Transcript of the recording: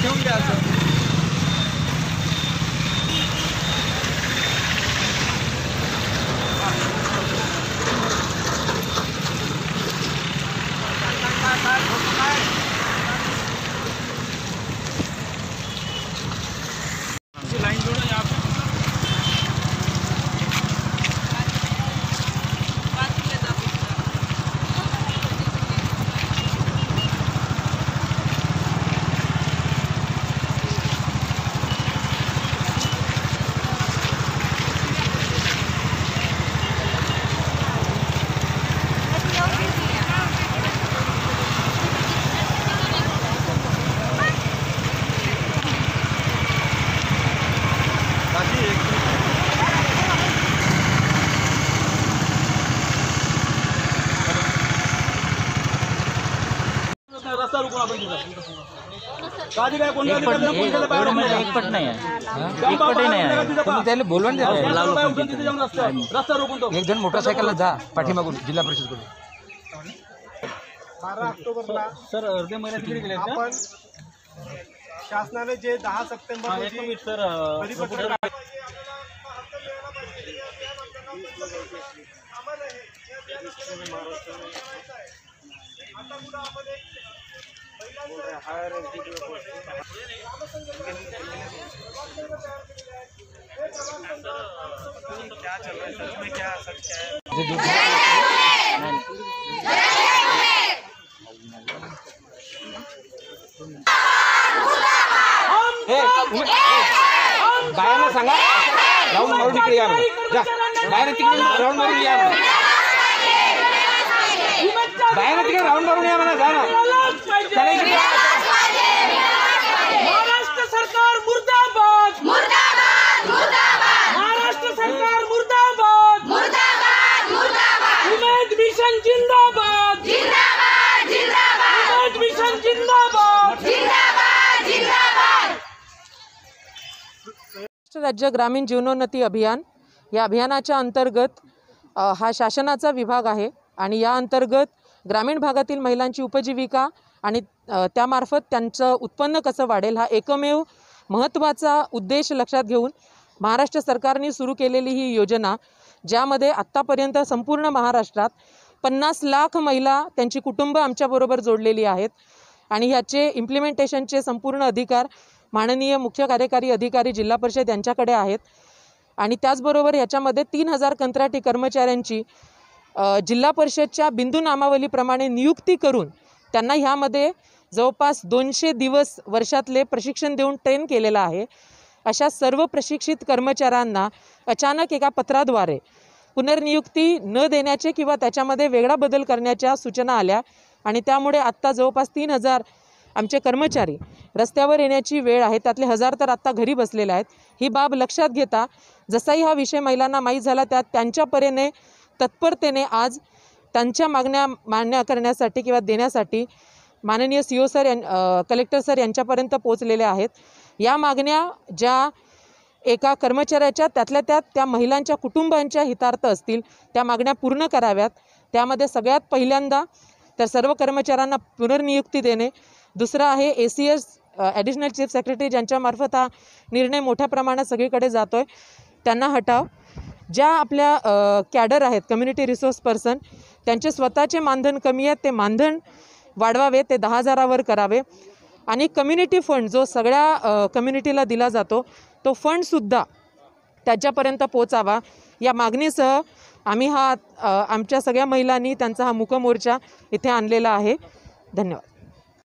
ठेवून घ्या असं. लाइन जोड़ो यहाँ पे. रस्ता रुकून आपण काजी काय कोणत्या एक पट नाही आहे, एक पटही नाही आहे. तुम्ही त्याला बोलवा ना, रस्ता रोखून तो एक जण मोटरसायकलला जा पाठीमागून जिल्हा परिषदकडून. 12 ऑक्टोबरला सर अर्धे महिन्यात तिकडे गेले आपण शासनाने जे 10 सप्टेंबर रोजी सर क्या चल रहा है सच में, क्या सच क्या है? बायांना सांगा राऊंड मारून तिकडे या, जा बाहेर तिकडे राऊंड मारून या, बाहेर तिकडे राऊंड मारून या म्हणा, जा ना. महाराष्ट्र सरकार मुर्दाबाद, मुर्दाबाद, मुर्दाबाद. महाराष्ट्र सरकार मुर्दाबाद, मुर्दाबाद, मुर्दाबाद. उमेद मिशन जिंदाबाद, जिंदाबाद, जिंदाबाद. उमेद मिशन जिंदाबाद, जिंदाबाद, जिंदाबाद. महाराष्ट्र राज्य ग्रामीण जीवनोन्नती अभियान या अभियानाच्या अंतर्गत हा शासनाचा विभाग आहे आणि या अंतर्गत ग्रामीण भागातील महिलांची उपजीविका आणि त्यामार्फत त्यांचं उत्पन्न कसं वाढेल हा एकमेव महत्त्वाचा उद्देश लक्षात घेऊन महाराष्ट्र सरकारने सुरू केलेली ही योजना, ज्यामध्ये आत्तापर्यंत संपूर्ण महाराष्ट्रात 50 लाख महिला त्यांची कुटुंब आमच्याबरोबर जोडलेली आहेत आणि ह्याचे इम्प्लिमेंटेशनचे संपूर्ण अधिकार माननीय मुख्य कार्यकारी अधिकारी जिल्हा परिषद यांच्याकडे आहेत. आणि त्याचबरोबर याच्यामध्ये 3000 कंत्राटी कर्मचाऱ्यांची जिल्हा परिषदच्या बिंदू नामावलीप्रमाणे नियुक्ती करून त्यांना ह्यामध्ये जवळपास 200 दिवस वर्षातले प्रशिक्षण देऊन ट्रेन केलेलं आहे. अशा सर्व प्रशिक्षित कर्मचाऱ्यांना अचानक एका पत्राद्वारे पुनर्नियुक्ती न देण्याचे किंवा त्याच्यामध्ये वेगळा बदल करण्याच्या सूचना आल्या आणि त्यामुळे आत्ता जवळपास 3000 आमचे कर्मचारी रस्त्यावर येण्याची वेळ आहे. त्यातले 1000 तर आत्ता घरी बसलेले आहेत. ही बाब लक्षात घेता जसाही हा विषय महिलांना माहीत झाला त्यात त्यांच्या परीने तत्परतेने आज त्यांच्या मागण्या मान्य करण्यासाठी किंवा देण्यासाठी माननीय CO सर कलेक्टर सर यांच्यापर्यंत पोहोचलेले आहेत. या मागण्या ज्या एका कर्मचाऱ्याच्या त्यातल्या त्यात त्या महिलांच्या कुटुंबांच्या हितार्थ असतील त्या मागण्या पूर्ण कराव्यात. त्यामध्ये सगळ्यात पहिल्यांदा तर सर्व कर्मचाऱ्यांना पुनर्नियुक्ती देणे, दुसरं आहे ACS ॲडिशनल चीफ सेक्रेटरी ज्यांच्यामार्फत हा निर्णय मोठ्या प्रमाणात सगळीकडे जातो आहे त्यांना हटाव. ज्या आपल्या कॅडर आहेत कम्युनिटी रिसोर्स पर्सन त्यांचे स्वतःचे मानधन कमी आहेत ते मानधन वाढवावे, ते 10,000वर करावे. आणि कम्युनिटी फंड जो सगळ्या कम्युनिटीला दिला जातो तो फंडसुद्धा त्याच्यापर्यंत पोचावा. या मागणीसह आम्ही आमच्या सगळ्या महिलांनी त्यांचा हा मूक मोर्चा इथे आणलेला आहे. धन्यवाद.